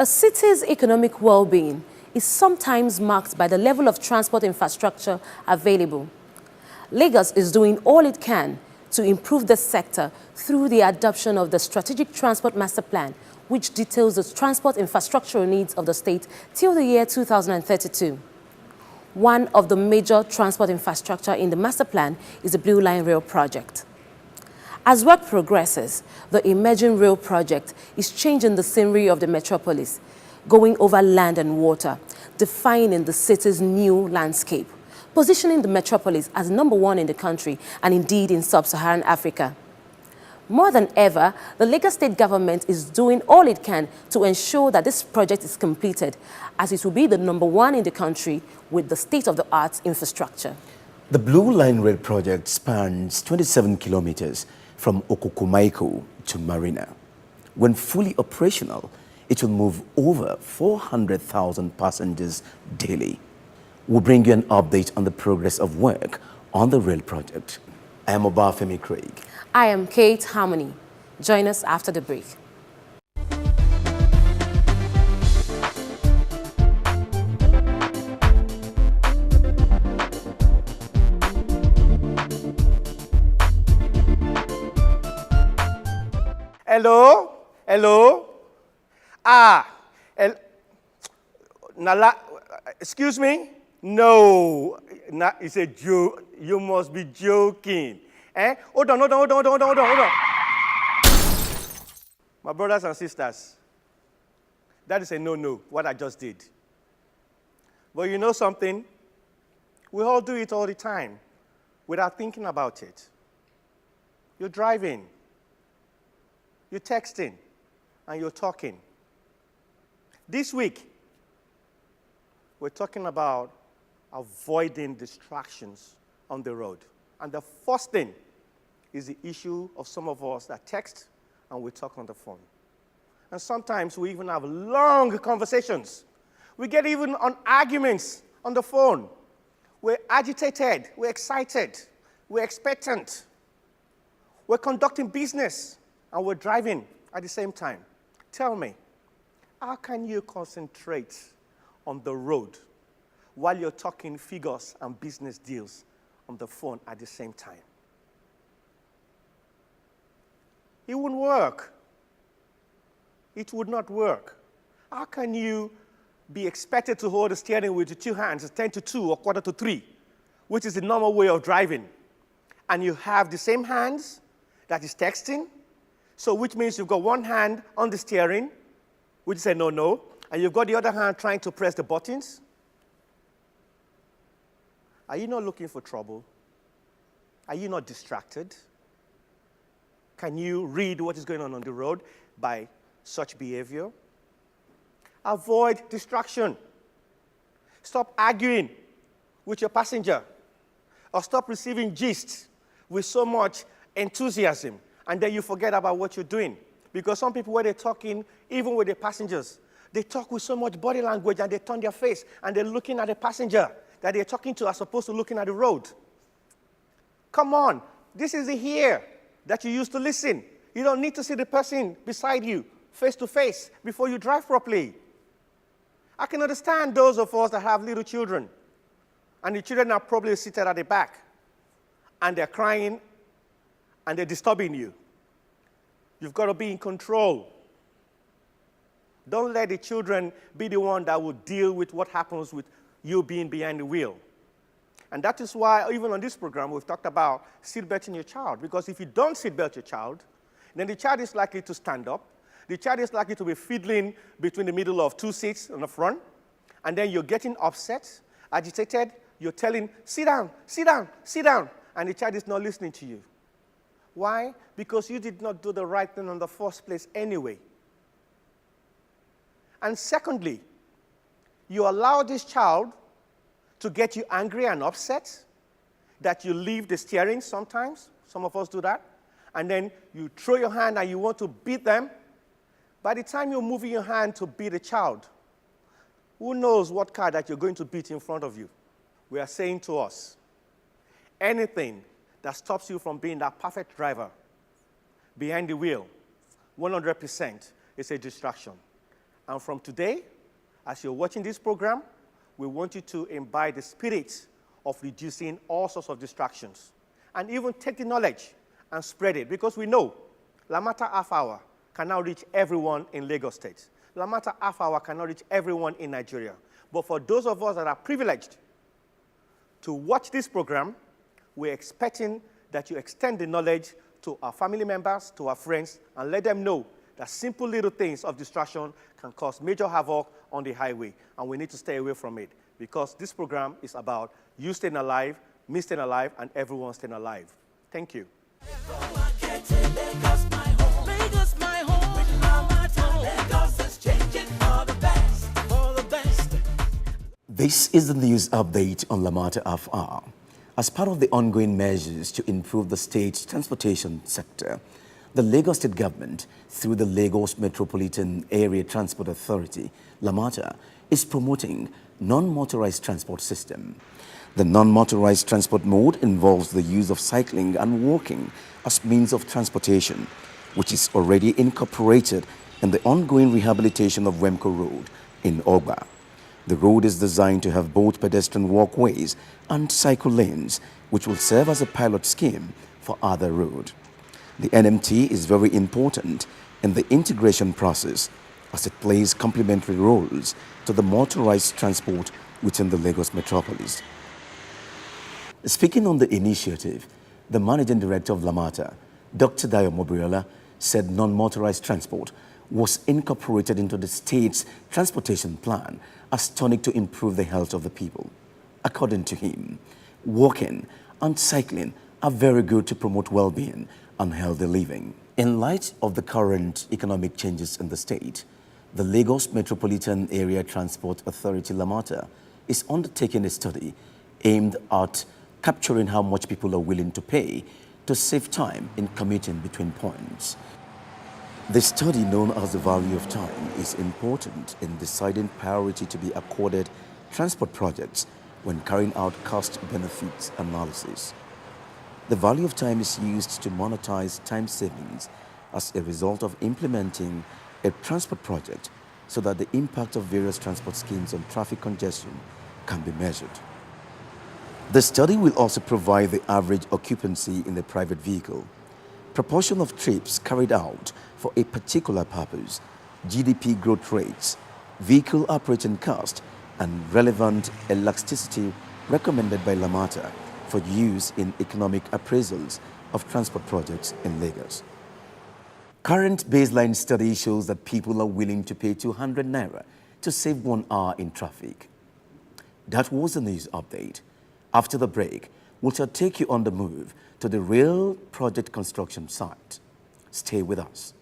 A city's economic well-being is sometimes marked by the level of transport infrastructure available. Lagos is doing all it can to improve this sector through the adoption of the Strategic Transport Master Plan, which details the transport infrastructural needs of the state till the year 2032. One of the major transport infrastructure in the master plan is the Blue Line Rail project. As work progresses, the emerging rail project is changing the scenery of the metropolis, going over land and water, defining the city's new landscape, positioning the metropolis as #1 in the country and indeed in sub-Saharan Africa. More than ever, the Lagos state government is doing all it can to ensure that this project is completed, as it will be the #1 in the country with the state-of-the-art infrastructure. The Blue Line Rail project spans 27 kilometers from Okukumaiko to Marina. When fully operational, it will move over 400,000 passengers daily. We'll bring you an update on the progress of work on the rail project. I am Obafemi Craig. I am Kate Harmony. Join us after the break. Hello? Hello? Excuse me? No. It's a joke. You must be joking. Hold on. My brothers and sisters, that is a no-no, what I just did. But you know something? We all do it all the time without thinking about it. You're driving. You're texting, and you're talking. This week, we're talking about avoiding distractions on the road. And the first thing is the issue of some of us that text and we talk on the phone. And sometimes we even have long conversations. We get even on arguments on the phone. We're agitated, we're excited, we're expectant. We're conducting business. And we're driving at the same time. Tell me, how can you concentrate on the road while you're talking figures and business deals on the phone at the same time? It wouldn't work. It would not work. How can you be expected to hold the steering wheel with 2 hands, 10 to 2 or quarter to 3, which is the normal way of driving, and you have the same hands that is texting? So which means you've got one hand on the steering, which is a no-no, and you've got the other hand trying to press the buttons. Are you not looking for trouble? Are you not distracted? Can you read what is going on the road by such behavior? Avoid distraction. Stop arguing with your passenger, or stop receiving gist with so much enthusiasm, and then you forget about what you're doing. Because some people, when they're talking, even with the passengers, they talk with so much body language and they turn their face and they're looking at the passenger that they're talking to as opposed to looking at the road. Come on, this is the ear that you use to listen. You don't need to see the person beside you face to face before you drive properly. I can understand those of us that have little children, and the children are probably seated at the back, and they're crying, and they're disturbing you. You've got to be in control. Don't let the children be the one that will deal with what happens with you being behind the wheel. And that is why, even on this program, we've talked about seatbelting your child. Because if you don't seatbelt your child, then the child is likely to stand up. The child is likely to be fiddling between the middle of 2 seats on the front. And then you're getting upset, agitated. You're telling, sit down, sit down, sit down. And the child is not listening to you. Why? Because you did not do the right thing in the first place anyway. And secondly, you allow this child to get you angry and upset that you leave the steering sometimes. Some of us do that. And then you throw your hand and you want to beat them. By the time you're moving your hand to beat a child, who knows what car that you're going to beat in front of you? We are saying to us, anything that stops you from being that perfect driver behind the wheel, 100% is a distraction. And from today, as you're watching this program, we want you to imbibe the spirit of reducing all sorts of distractions. And even take the knowledge and spread it, because we know Lamata Half Hour can now reach everyone in Lagos State. Lamata Half Hour can now reach everyone in Nigeria. But for those of us that are privileged to watch this program, we're expecting that you extend the knowledge to our family members, to our friends, and let them know that simple little things of distraction can cause major havoc on the highway, and we need to stay away from it, because this program is about you staying alive, me staying alive, and everyone staying alive. Thank you. This is the news update on Lamata Half Hour. As part of the ongoing measures to improve the state's transportation sector, the Lagos State Government, through the Lagos Metropolitan Area Transport Authority, Lamata, is promoting non-motorized transport system. The non-motorized transport mode involves the use of cycling and walking as means of transportation, which is already incorporated in the ongoing rehabilitation of Wemco Road in Ogba. The road is designed to have both pedestrian walkways and cycle lanes, which will serve as a pilot scheme for other roads. The NMT is very important in the integration process, as it plays complementary roles to the motorized transport within the Lagos metropolis. Speaking on the initiative, the Managing Director of Lamata, Dr. Dayo Mobriola, said non-motorized transport was incorporated into the state's transportation plan as tonic to improve the health of the people. According to him, walking and cycling are very good to promote well-being and healthy living. In light of the current economic changes in the state, the Lagos Metropolitan Area Transport Authority Lamata is undertaking a study aimed at capturing how much people are willing to pay to save time in commuting between points. The study, known as the value of time, is important in deciding priority to be accorded transport projects when carrying out cost-benefit analysis. The value of time is used to monetize time savings as a result of implementing a transport project so that the impact of various transport schemes on traffic congestion can be measured. The study will also provide the average occupancy in a private vehicle, proportion of trips carried out for a particular purpose, GDP growth rates, vehicle operating cost, and relevant elasticity recommended by Lamata for use in economic appraisals of transport projects in Lagos. Current baseline study shows that people are willing to pay 200 naira to save 1 hour in traffic. That was the news update. After the break, we shall take you on the move to the real project construction site. Stay with us.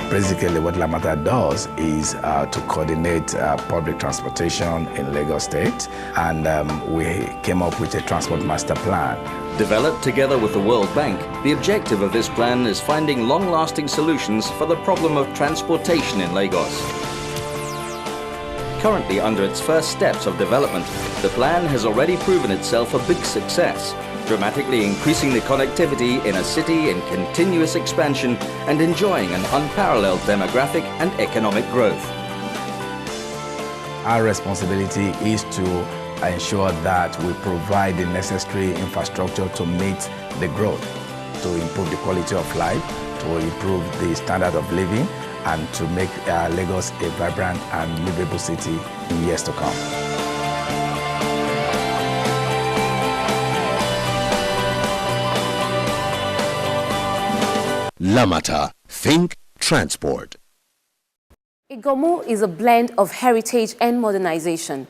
Basically, what Lamata does is to coordinate public transportation in Lagos State, and we came up with a transport master plan. Developed together with the World Bank, the objective of this plan is finding long-lasting solutions for the problem of transportation in Lagos. Currently under its first steps of development, the plan has already proven itself a big success, dramatically increasing the connectivity in a city in continuous expansion and enjoying an unparalleled demographic and economic growth. Our responsibility is to ensure that we provide the necessary infrastructure to meet the growth, to improve the quality of life, to improve the standard of living, and to make Lagos a vibrant and livable city in years to come. Lamata, think transport. Igomu is a blend of heritage and modernization.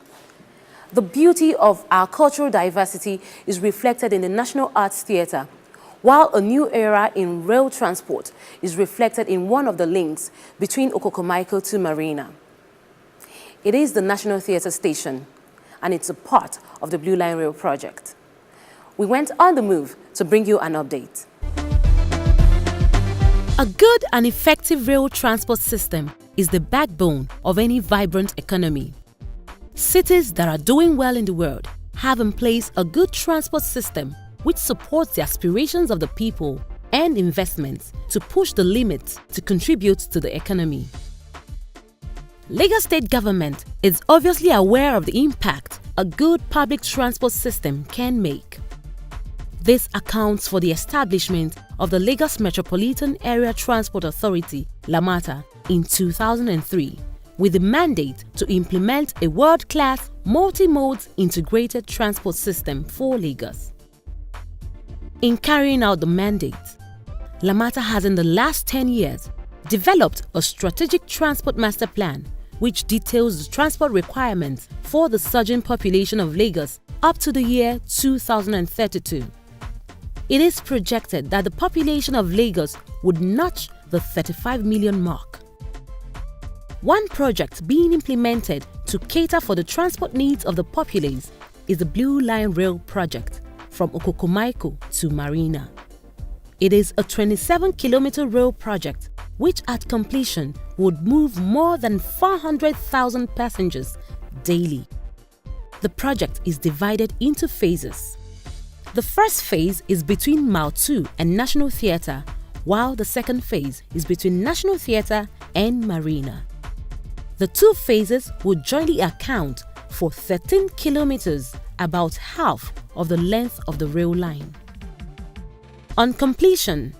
The beauty of our cultural diversity is reflected in the National Arts Theatre, while a new era in rail transport is reflected in one of the links between Okokomaiko to Marina. It is the National Theatre Station, and it's a part of the Blue Line Rail project. We went on the move to bring you an update. A good and effective rail transport system is the backbone of any vibrant economy. Cities that are doing well in the world have in place a good transport system which supports the aspirations of the people and investments to push the limits to contribute to the economy. Lagos State government is obviously aware of the impact a good public transport system can make. This accounts for the establishment of the Lagos Metropolitan Area Transport Authority, LAMATA, in 2003, with the mandate to implement a world-class, multi-mode integrated transport system for Lagos. In carrying out the mandate, LAMATA has in the last 10 years developed a strategic transport master plan which details the transport requirements for the surging population of Lagos up to the year 2032. It is projected that the population of Lagos would notch the 35 million mark. One project being implemented to cater for the transport needs of the populace is the Blue Line Rail project from Okokomaiko to Marina. It is a 27-kilometer rail project which at completion would move more than 400,000 passengers daily. The project is divided into phases. The first phase is between Mile 2 and National Theatre, while the second phase is between National Theatre and Marina. The two phases would jointly account for 13 kilometers, about half of the length of the rail line. On completion,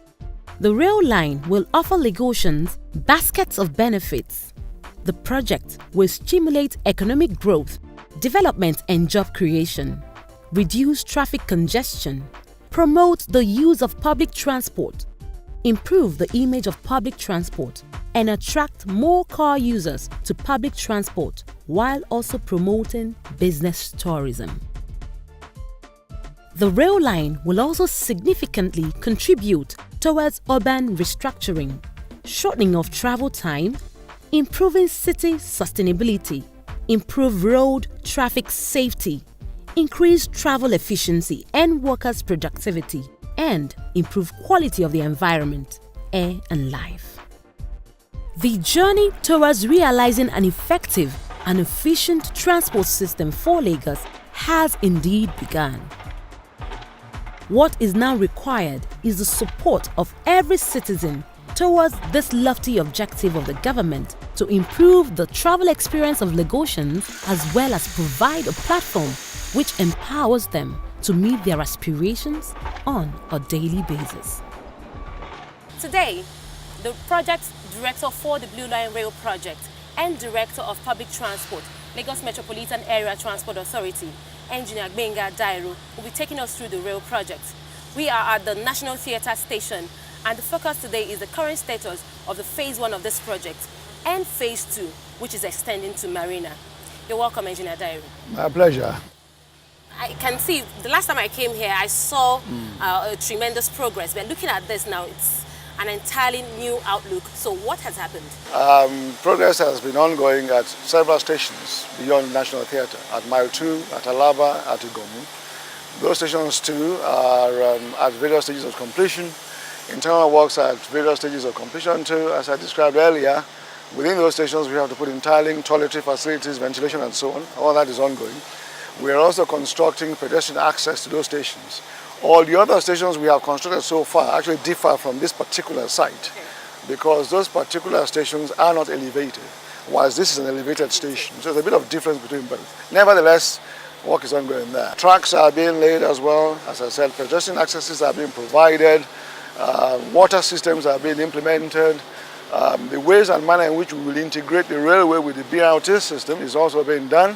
the rail line will offer Lagosians baskets of benefits. The project will stimulate economic growth, development and job creation, reduce traffic congestion, promote the use of public transport, improve the image of public transport, and attract more car users to public transport while also promoting business tourism. The rail line will also significantly contribute towards urban restructuring, shortening of travel time, improving city sustainability, improve road traffic safety, increase travel efficiency and workers' productivity, and improve quality of the environment, air and life. The journey towards realizing an effective and efficient transport system for Lagos has indeed begun. What is now required is the support of every citizen towards this lofty objective of the government to improve the travel experience of Lagosians as well as provide a platform which empowers them to meet their aspirations on a daily basis. Today, the project director for the Blue Line Rail project and director of public transport, Lagos Metropolitan Area Transport Authority, Engineer Gbenga Dairo, will be taking us through the rail project. We are at the National Theatre Station, and the focus today is the current status of the phase 1 of this project and phase 2, which is extending to Marina. You're welcome, Engineer Dairo. My pleasure. I can see, the last time I came here, I saw a tremendous progress. But looking at this now, it's an entirely new outlook. So what has happened? Progress has been ongoing at several stations beyond National Theatre, at Mile 2, at Alaba, at Igomu. Those stations too are at various stages of completion. Internal works are at various stages of completion too, as I described earlier. Within those stations we have to put in tiling, toiletry facilities, ventilation and so on. All that is ongoing. We are also constructing pedestrian access to those stations. All the other stations we have constructed so far actually differ from this particular site because those particular stations are not elevated, whilst this is an elevated station. So there's a bit of difference between both. Nevertheless, work is ongoing there. Tracks are being laid as well. As I said, pedestrian accesses are being provided. Water systems are being implemented. The ways and manner in which we will integrate the railway with the BRT system is also being done.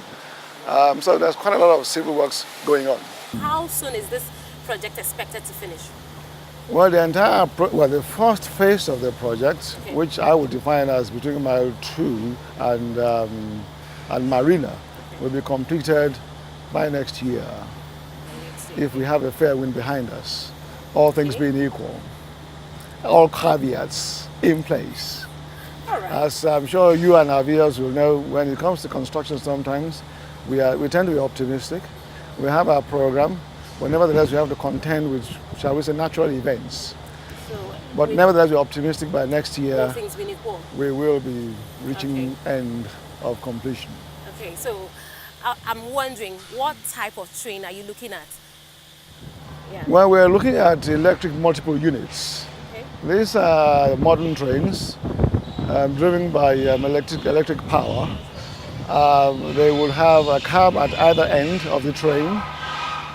So there's quite a lot of civil works going on. How soon is this project expected to finish? Well, the first phase of the project, which I would define as between Mile 2 and Marina, will be completed by next year, if we have a fair wind behind us, all things being equal, all caveats in place. All right. As I'm sure you and our viewers will know, when it comes to construction sometimes, we tend to be optimistic. We have our program, but nevertheless we have to contend with, shall we say, natural events. But nevertheless we're optimistic by next year things being equal, we will be reaching end of completion. Okay, so I'm wondering, what type of train are you looking at? Yeah. Well, we're looking at electric multiple units. Okay. These are modern trains driven by electric power. They will have a cab at either end of the train,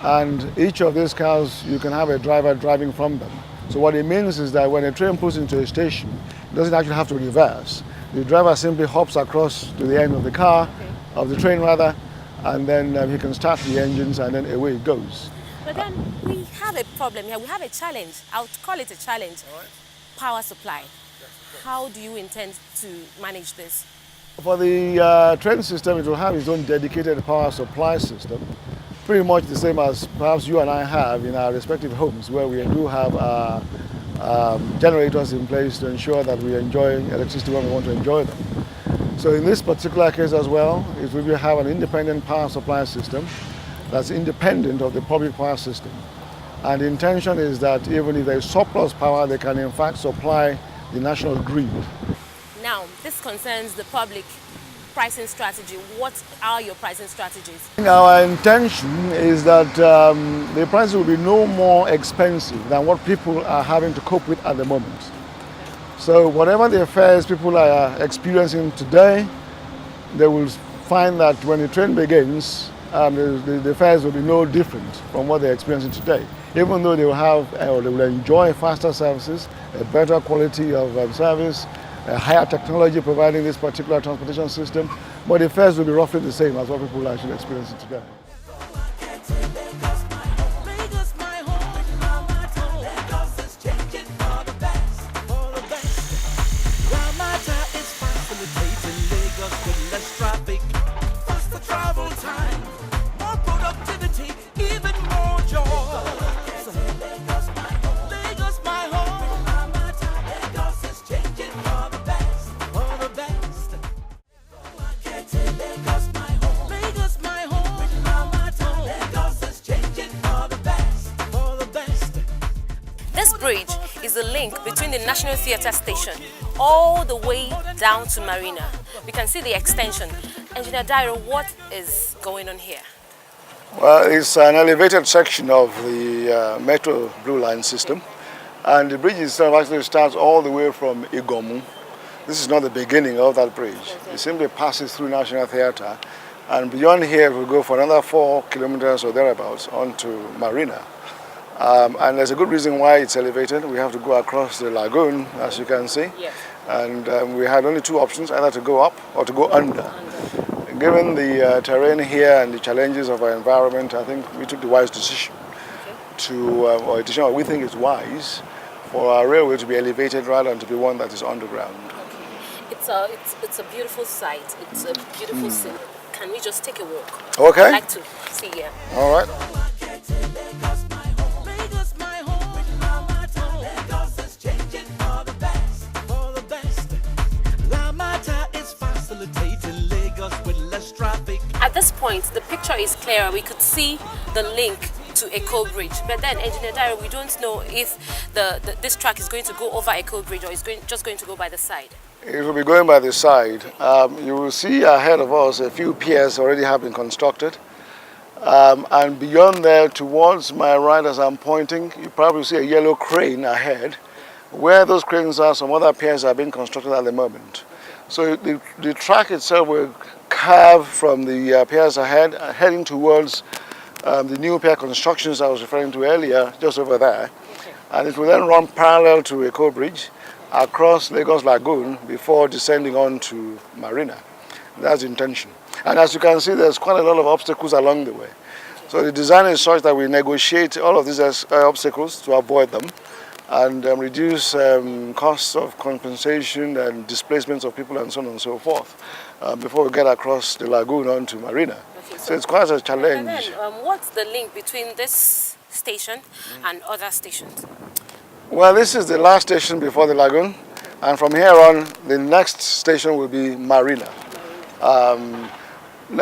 and each of these cars you can have a driver driving from them. So what it means is that when a train pulls into a station, it doesn't actually have to reverse. The driver simply hops across to the end of the car, of the train rather, and then he can start the engines and then away it goes. But then we have a problem here. We have a challenge. I would call it a challenge. Power supply. How do you intend to manage this? For the train system, it will have its own dedicated power supply system, pretty much the same as perhaps you and I have in our respective homes, where we do have generators in place to ensure that we enjoy electricity when we want to enjoy them. So in this particular case as well, it will have an independent power supply system that's independent of the public power system. And the intention is that even if there is surplus power, they can in fact supply the national grid. Now, this concerns the public pricing strategy. What are your pricing strategies? Our intention is that the prices will be no more expensive than what people are having to cope with at the moment. So whatever the fares people are experiencing today, they will find that when the train begins, the fares will be no different from what they're experiencing today. Even though they will have, or they will enjoy faster services, a better quality of service, a higher technology providing this particular transportation system, but the fares will be roughly the same as what people are actually experiencing today. This bridge is a link between the National Theatre station all the way down to Marina. We can see the extension. Engineer Dairo, what is going on here? Well, it's an elevated section of the Metro Blue Line system, and the bridge itself actually starts all the way from Igomu. This is not the beginning of that bridge. It simply passes through National Theatre, and beyond here it will go for another 4 kilometers or thereabouts onto Marina. And there's a good reason why it's elevated. We have to go across the lagoon, as you can see. Yes. And we had only 2 options, either to go up or to go under. Given the terrain here and the challenges of our environment, I think we took the wise decision or a decision we think is wise for our railway to be elevated rather than to be one that is underground. Okay. It's a beautiful site. It's a beautiful scene. Can we just take a walk? Okay. I'd like to see here. All right. At this point, the picture is clearer. We could see the link to Echo Bridge. But then, Engineer Dairo, we don't know if this track is going to go over Echo Bridge or is just going to go by the side. It will be going by the side. You will see ahead of us a few piers already have been constructed. And beyond there, towards my right as I'm pointing, you probably see a yellow crane ahead. Where those cranes are, some other piers are being constructed at the moment. So the track itself will curve from the piers ahead, heading towards the new pier constructions I was referring to earlier, just over there. Okay. And it will then run parallel to Echo Bridge across Lagos Lagoon before descending on to Marina. That's the intention. And as you can see, there's quite a lot of obstacles along the way. So the design is such that we negotiate all of these obstacles to avoid them and reduce costs of compensation and displacements of people and so on and so forth before we get across the lagoon onto Marina. Okay, so it's quite a challenge. And then, what's the link between this station and other stations? Well, this is the last station before the lagoon, and from here on, the next station will be Marina.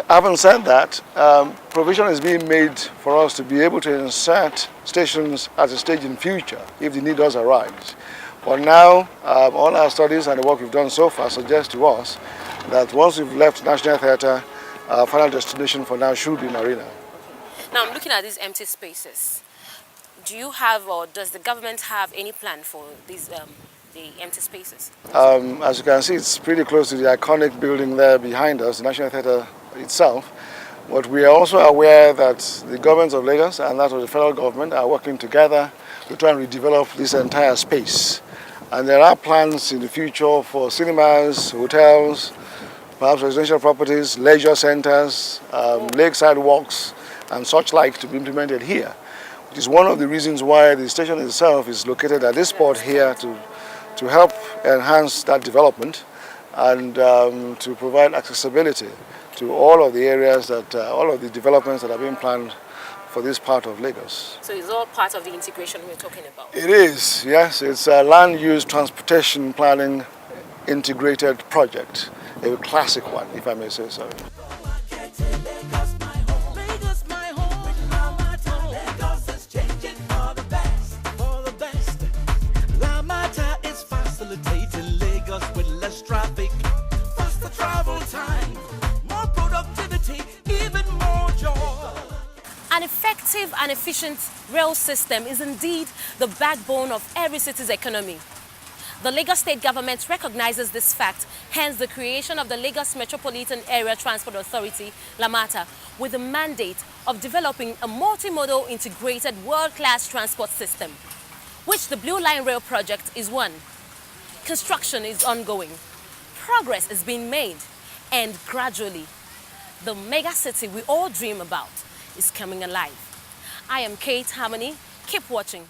Having said that, provision is being made for us to be able to insert stations at a stage in future if the need does arise. For now, all our studies and the work we've done so far suggest to us that once we've left National Theatre, our final destination for now should be Marina. Now I'm looking at these empty spaces. Do you have, or does the government have any plan for these the empty spaces? As you can see, it's pretty close to the iconic building there behind us, the National Theatre itself. But we are also aware that the governments of Lagos and that of the federal government are working together to try and redevelop this entire space. And there are plans in the future for cinemas, hotels, perhaps residential properties, leisure centers, lakeside walks, and such like to be implemented here, which is one of the reasons why the station itself is located at this spot here to help enhance that development and to provide accessibility to all of the areas that, all of the developments that are being planned for this part of Lagos. So it's all part of the integration we're talking about? It is, yes. It's a land use transportation planning integrated project, a classic one, if I may say so. An effective and efficient rail system is indeed the backbone of every city's economy. The Lagos State government recognizes this fact, hence the creation of the Lagos Metropolitan Area Transport Authority, LAMATA, with the mandate of developing a multimodal integrated world-class transport system, which the Blue Line Rail project is one. Construction is ongoing. Progress is being made, and gradually, the mega city we all dream about is coming alive. I am Kate Harmony. Keep watching.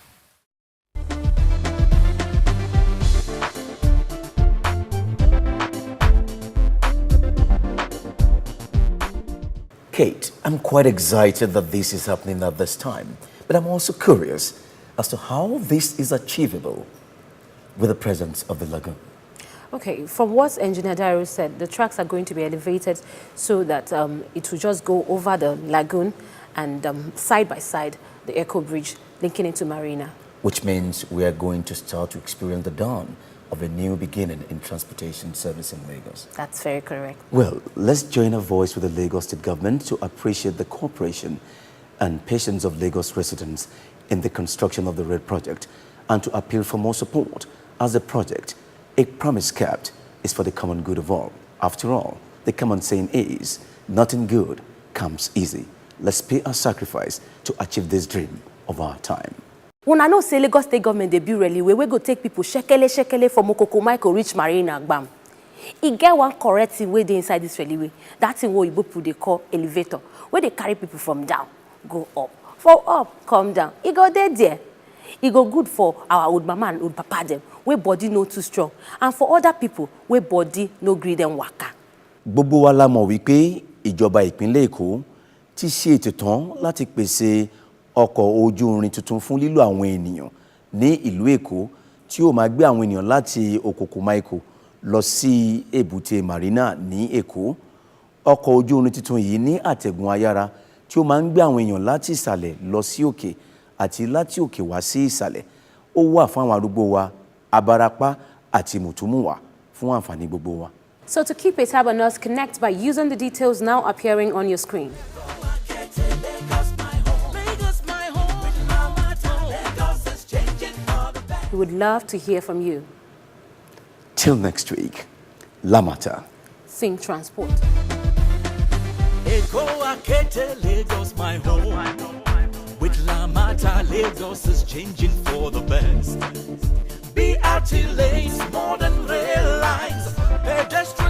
Kate, I'm quite excited that this is happening at this time, but I'm also curious as to how this is achievable with the presence of the lagoon. Okay, from what Engineer Dairo said, the tracks are going to be elevated so that it will just go over the lagoon and side by side the Echo Bridge linking into Marina. Which means we are going to start to experience the dawn of a new beginning in transportation service in Lagos. That's very correct. Well, let's join our voice with the Lagos State government to appreciate the cooperation and patience of Lagos residents in the construction of the rail project and to appeal for more support as the project, a promise kept, is for the common good of all. After all, the common saying is, nothing good comes easy. Let's pay our sacrifice to achieve this dream of our time. When I know say Lagos State government they build railway, we go take people shekele from Okokomaiko reach Marina Gbam. E get one correct thing wey dey inside this railway. That thing wey Igbo they call elevator, where they carry people from down, go up. For up, come down. E go there. E go good for our old mama and old papa them, where body no too strong, and for other people where body no gree them waka. Gbogbo wa la mọ̀ wípé ìjọba ìpínlẹ̀ Èkó ti ṣe ètò tán láti pèsè ọkọ̀ ojú irin tuntun fún lílò àwọn ènìyàn ní ìlú Èkó tí ó máa gbé àwọn ènìyàn láti Okokomaiko lọ sí èbúté Marina ní Èkó. Ọkọ̀ ojú irin tuntun yìí ní àtẹ̀gùn ayára tí ó máa ń gbé àwọn èèyàn láti ìsàlẹ̀ lọ sí òkè àti láti òkè wá sí ìsàlẹ̀. Ó wà fún àwọn arúgbó wa, abarapá àti mùtúmùwà fún àǹfààní gbogbo wa. So to keep a tab on us, connect by using the details now appearing on your screen. We would love to hear from you. Till next week, LAMATA. Think Transport. Lagos, my home. With LAMATA, Lagos is changing for the best. BRT lanes, modern rail lines, pedestrian